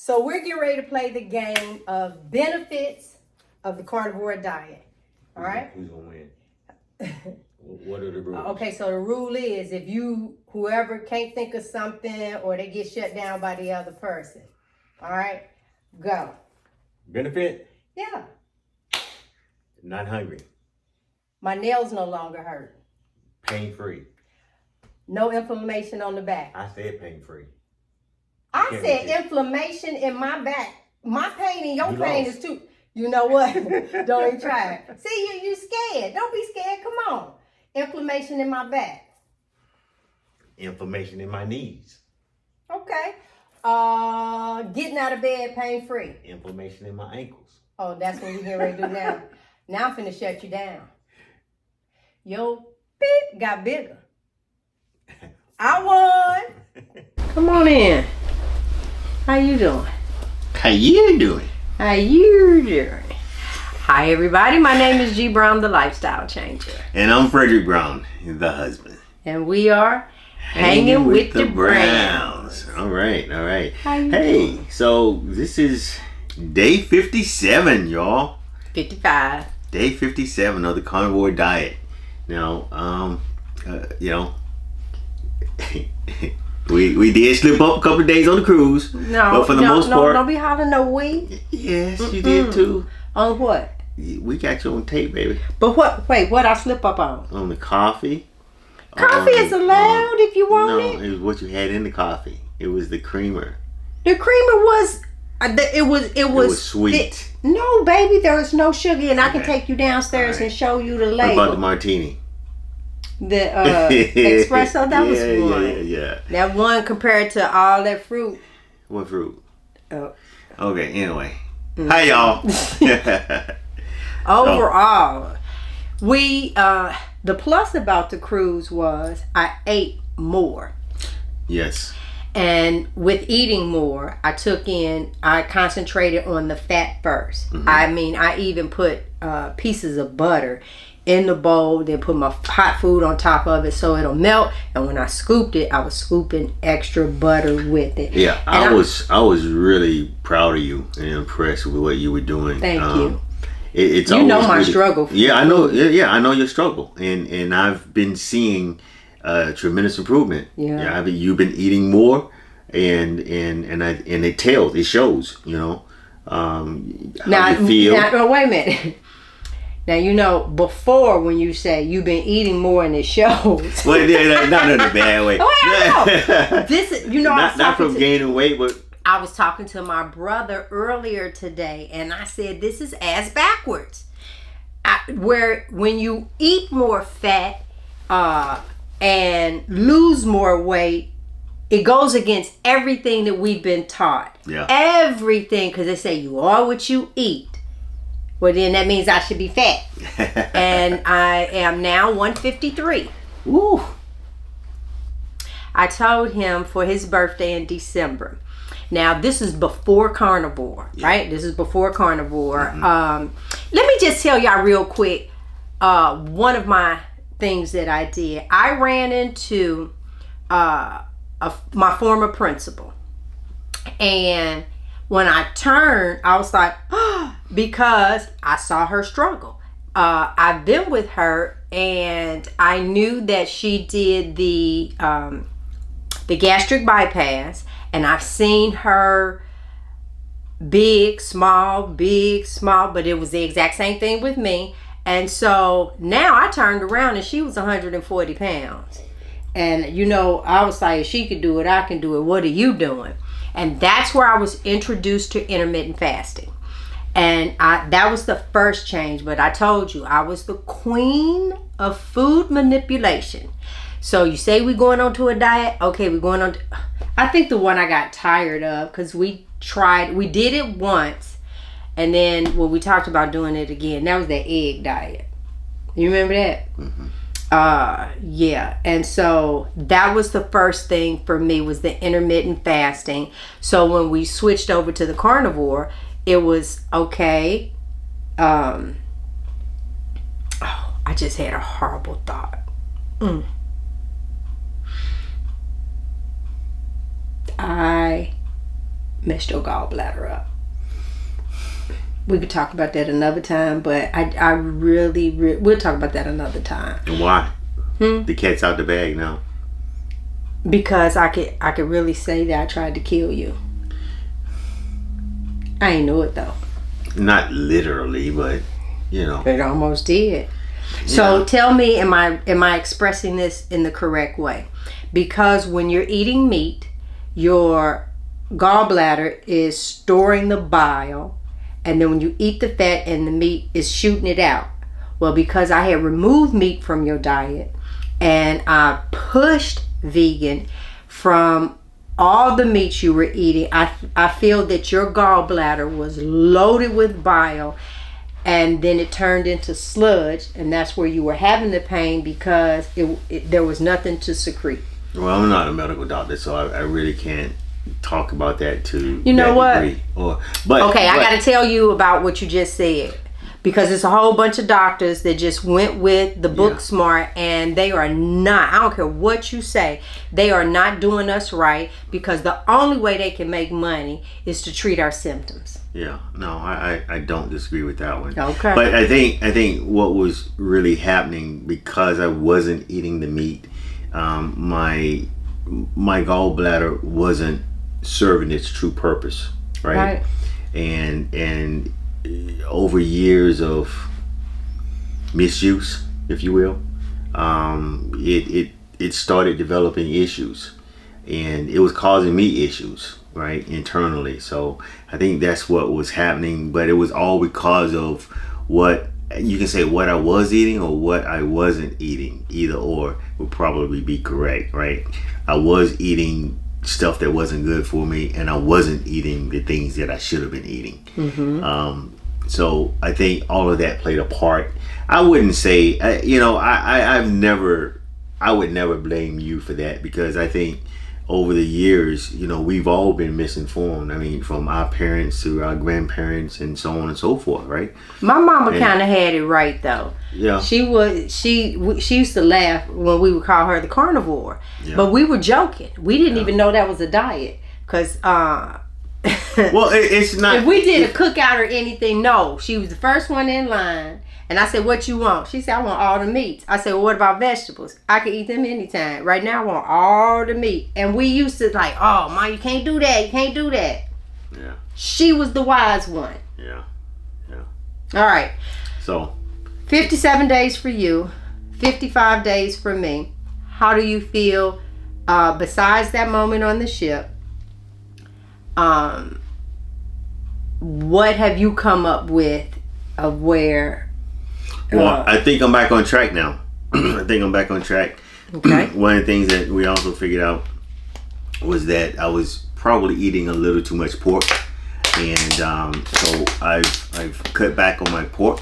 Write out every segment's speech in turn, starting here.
So we're getting ready to play the game of benefits of the carnivore diet. All right? Who's gonna win? What are the rules? Okay, so the rule is if whoever can't think of something or they get shut down by the other person. All right? Go. Benefit? Yeah. Not hungry. My nails no longer hurt. Pain free. No inflammation on the back. I said pain free. I said inflammation in my back. My pain and your pain is too. You know what? Don't even try it. See, you scared. Don't be scared. Come on. Inflammation in my back. Inflammation in my knees. Okay. Getting out of bed pain free. Inflammation in my ankles. Oh, that's what we getting ready to do now. Now I'm finna shut you down. Yo, beep got bigger. I won. Come on in. How you doing? How you doing? How you doing? Hi everybody, my name is G Brown, the Lifestyle Changer. And I'm Frederick Brown, the husband. And we are Hanging with the Browns. All right. How you Hey, doing? so this is day 57, y'all. 55. Day 57 of the carnivore diet. Now, we did slip up a couple of days on the cruise. No, but for the most part, don't be hollering no we. Yes, you did too. On what? We got you on tape, baby. But what? Wait, what I slip up on? On the coffee. Coffee is allowed if you want it. No, it was what you had in the coffee. It was the creamer. The creamer was. It was sweet. No, baby, there was no sugar, and I can Okay. take you downstairs and show you the What label. about the martini? The espresso, that was one. Yeah. That one compared to all that fruit. What fruit? Oh. Okay, anyway. Hi, y'all. Overall, we the plus about the cruise was I ate more. Yes. And with eating more, I concentrated on the fat first. Mm-hmm. I mean, I even put pieces of butter in the bowl, then put my hot food on top of it so it'll melt. And when I scooped it, I was scooping extra butter with it. Yeah, And I was really proud of you and impressed with what you were doing. Thank you. It's You know always my really- struggle. Yeah, I know. Yeah, I know your struggle, and I've been seeing tremendous improvement. Yeah. You've been eating more, and it shows. You know, how you feel. Now, wait a minute. Now, before when you say you've been eating more and it shows. Well, yeah, not in a bad way. Oh, I know. This is, not from gaining weight, but I was talking to my brother earlier today, and I said this is ass backwards. Where when you eat more fat and lose more weight, it goes against everything that we've been taught. Yeah. Everything, because they say you are what you eat. Well, then that means I should be fat. And I am now 153. Woo. I told him for his birthday in December. Now, this is before carnivore, right? This is before carnivore. Mm-hmm. Let me just tell y'all real quick one of my things that I did. I ran into my former principal. And when I turned, I was like, because I saw her struggle. I've been with her, and I knew that she did the gastric bypass, and I've seen her big, small, but it was the exact same thing with me. And so now I turned around and she was 140 pounds. And I was like, if she could do it, I can do it. What are you doing? And that's where I was introduced to intermittent fasting. And that was the first change. But I told you, I was the queen of food manipulation. So you say we're going on to a diet. Okay, we're going on. I think the one I got tired of, because we did it once. And then when we talked about doing it again, that was the egg diet. You remember that? Mm-hmm. Yeah. And so that was the first thing for me, was the intermittent fasting. So when we switched over to the carnivore, it was okay. I just had a horrible thought. I messed your gallbladder up. We could talk about that another time, but I really, we'll talk about that another time. And why? The cat's out the bag now. Because I could really say that I tried to kill you. I ain't know it though. Not literally, but you know. It almost did. So tell me, am I expressing this in the correct way? Because when you're eating meat, your gallbladder is storing the bile, and then when you eat the fat and the meat is shooting it out. Well, because I had removed meat from your diet and I pushed vegan from all the meats you were eating, I feel that your gallbladder was loaded with bile, and then it turned into sludge, and that's where you were having the pain because there was nothing to secrete. Well, I'm not a medical doctor, so I really can't talk about that to you know what degree. I got to tell you about what you just said, because it's a whole bunch of doctors that just went with the book smart, and they are not, I don't care what you say, they are not doing us right, because the only way they can make money is to treat our symptoms. Yeah, no, I don't disagree with that one. Okay. But I think what was really happening, because I wasn't eating the meat, my gallbladder wasn't serving its true purpose, right? And over years of misuse, if you will, it started developing issues, and it was causing me issues, right, internally. So I think that's what was happening, but it was all because of what you can say, what I was eating or what I wasn't eating. Either or would probably be correct, right? I was eating stuff that wasn't good for me, and I wasn't eating the things that I should have been eating. So I think all of that played a part. I wouldn't say, I would never blame you for that, because I think over the years, we've all been misinformed. I mean, from our parents to our grandparents and so on and so forth, right? My mama kind of had it right though. Yeah. She used to laugh when we would call her the carnivore. Yeah. But we were joking. We didn't even know that was a diet, cuz well, it's not. If we did a cookout or anything, no. She was the first one in line. And I said, what you want? She said, I want all the meats. I said, well, what about vegetables? I can eat them anytime. Right now, I want all the meat. And we used to like, oh, Ma, you can't do that. You can't do that. Yeah. She was the wise one. Yeah. All right. So 57 days for you, 55 days for me. How do you feel besides that moment on the ship? What have you come up with of where... Well, I think I'm back on track now. Okay. One of the things that we also figured out was that I was probably eating a little too much pork, and so I've cut back on my pork,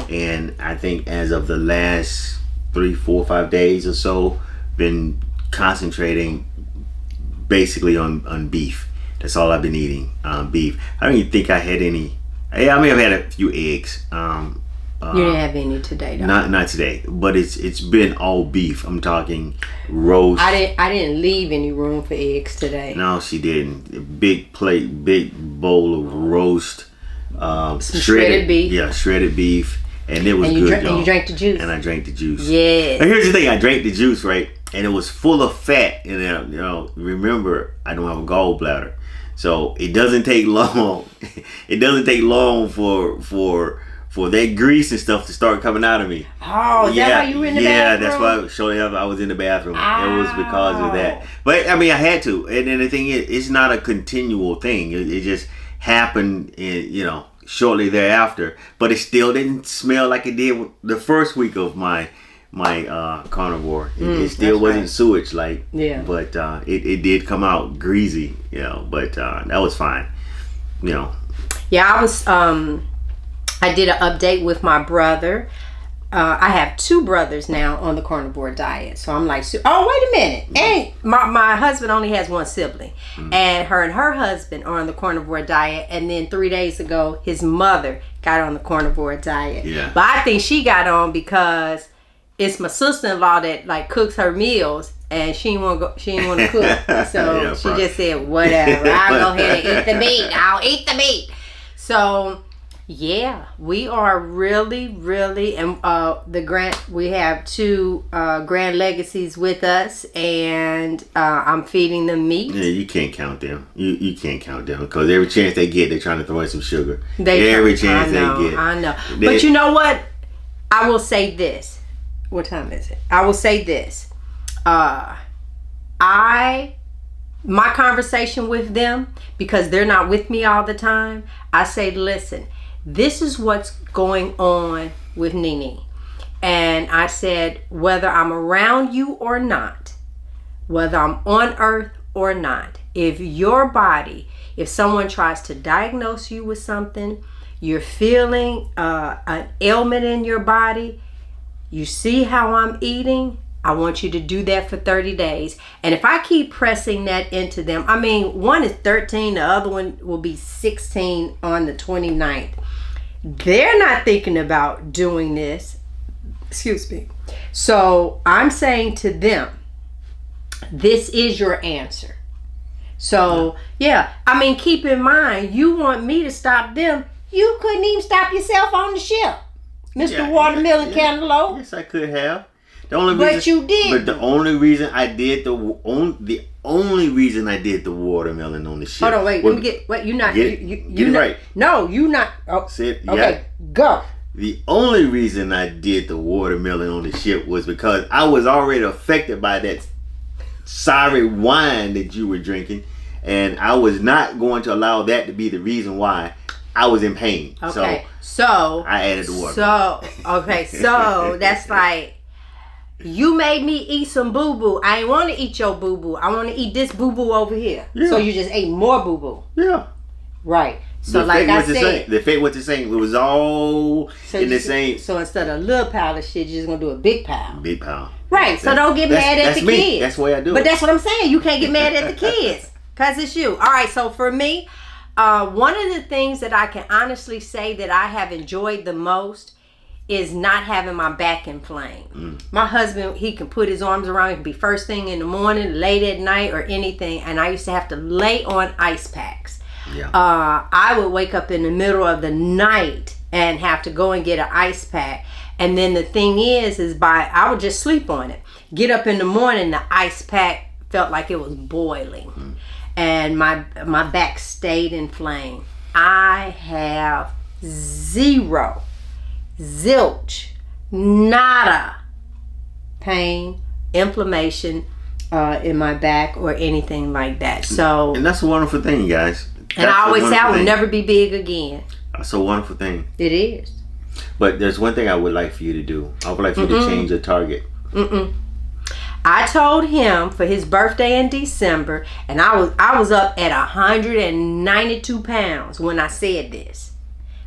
and I think as of the last 3, 4, 5 days or so, been concentrating basically on beef. That's all I've been eating, beef. I don't even think I had any. I may have had a few eggs. You didn't have any today, though. Not today, but it's been all beef. I'm talking roast. I didn't leave any room for eggs today. No, she didn't. A big plate, big bowl of roast, some shredded beef. Yeah, shredded beef, and it was good. And you drank the juice. And I drank the juice. Yeah. And here's the thing: I drank the juice, right, and it was full of fat. And remember, I don't have a gallbladder, so it doesn't take long. It doesn't take long for that grease and stuff to start coming out of me. Oh, is that why you were in the bathroom? Yeah, that's why shortly after I was in the bathroom. It was because of that. But I mean, I had to. And the thing is, it's not a continual thing. It just happened, shortly thereafter. But it still didn't smell like it did the first week of my carnivore. It still wasn't sewage like. Yeah. But it did come out greasy. But that was fine. Yeah, I did an update with my brother. I have 2 brothers now on the carnivore diet. So I'm like, oh, wait a minute. And my husband only has 1 sibling. And her husband are on the carnivore diet. And then 3 days ago, his mother got on the carnivore diet. Yeah. But I think she got on because it's my sister-in-law that like cooks her meals. and she didn't want to go. She didn't want to cook, so Yeah, she probably. just said, "Whatever, I'll go ahead and eat the meat. I'll eat the meat." So yeah, we are really, and we have two Grand Legacies with us, and I'm feeding them meat. Yeah, you can't count them. You can't count them because every chance they get, they're trying to throw in some sugar. They every chance I know, they get. I know. But you know what? I will say this. What time is it? I will say this. My conversation with them, because they're not with me all the time, I say, listen, this is what's going on with Nene. And I said, whether I'm around you or not, whether I'm on earth or not, if your body, if someone tries to diagnose you with something, you're feeling an ailment in your body, you see how I'm eating, I want you to do that for 30 days. And if I keep pressing that into them, I mean, one is 13, the other one will be 16 on the 29th. They're not thinking about doing this. Excuse me. So I'm saying to them, this is your answer. So, yeah, I mean, keep in mind, you want me to stop them. You couldn't even stop yourself on the ship, Mr. Watermelon Cantaloupe. Yes, I could have. The only reason, but you did. But the only reason I did the only reason I did the watermelon on the ship. Hold on, wait. Let me get. Wait, you're not. Get You it not, right. No, you not. Oh, Sit. okay, go. The only reason I did the watermelon on the ship was because I was already affected by that sorry wine that you were drinking, and I was not going to allow that to be the reason why I was in pain. Okay, so I added the water. So that's like, you made me eat some boo-boo. I ain't want to eat your boo-boo. I want to eat this boo-boo over here. Yeah. So you just ate more boo-boo. Yeah. Right. So the like I said, the fate was the same. It was all in the same. So instead of a little pile of shit, you're just going to do a big pile. Big pile. Right. So don't get mad at the kids. That's the way I do it. But that's what I'm saying. You can't get mad at the kids because it's you. All right. So for me, one of the things that I can honestly say that I have enjoyed the most is not having my back inflamed. My husband, he can put his arms around me. It can be first thing in the morning, late at night, or anything. And I used to have to lay on ice packs. Yeah. I would wake up in the middle of the night and have to go and get an ice pack. And then the thing is I would just sleep on it. Get up in the morning, the ice pack felt like it was boiling. And my back stayed inflamed. I have zilch, nada pain, inflammation in my back or anything like that. So, and that's a wonderful thing, guys. And I always say I will never be big again. That's a wonderful thing. It is. But there's one thing I would like for you to do. I would like for you to change your target. I told him for his birthday in December, and I was up at 192 pounds when I said this.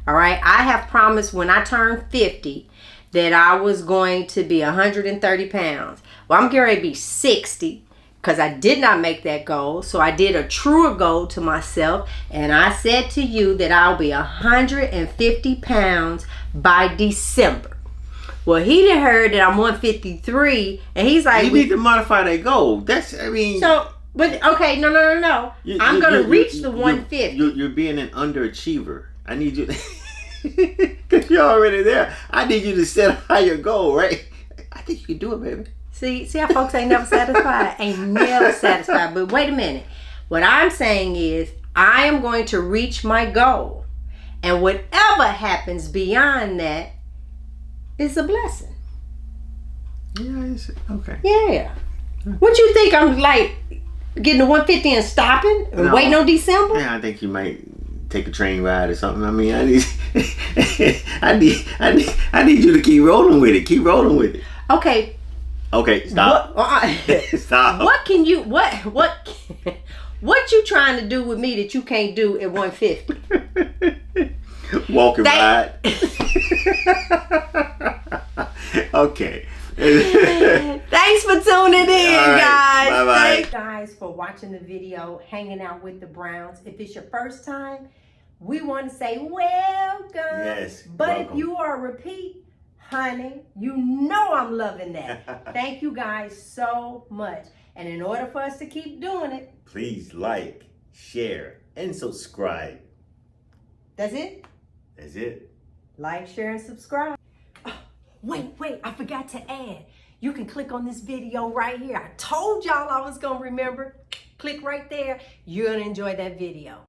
All right, I have promised when I turn 50 that I was going to be 130 pounds. Well, I'm getting ready to be 60 because I did not make that goal. So I did a truer goal to myself, and I said to you that I'll be 150 pounds by December. Well, he done heard that I'm 153, and he's like, you need to modify that goal. So, but okay, no. I'm gonna reach the 150. You're being an underachiever. I need you, because you're already there. I need you to set a higher goal, right? I think you can do it, baby. See how folks ain't never satisfied? Ain't never satisfied. But wait a minute. What I'm saying is, I am going to reach my goal, and whatever happens beyond that is a blessing. Yeah, okay. Yeah. What you think? I'm like getting to 150 and stopping and waiting on December? Yeah, I think you might take a train ride or something. I mean, I need you to keep rolling with it. Keep rolling with it. Okay. Okay, stop. Stop. What you trying to do with me that you can't do at 150? Walking ride. Okay. Thanks for tuning in, guys. Bye-bye. Thanks, guys, for watching the video, hanging out with the Browns. If it's your first time, we want to say welcome. Yes. But welcome. if you are a repeat, Honey, you know I'm loving that. Thank you guys so much. And in order for us to keep doing it, please like, share, and subscribe. That's it? That's it. Like, share, and subscribe. Oh, wait, I forgot to add. You can click on this video right here. I told y'all I was going to remember. Click right there. You're going to enjoy that video.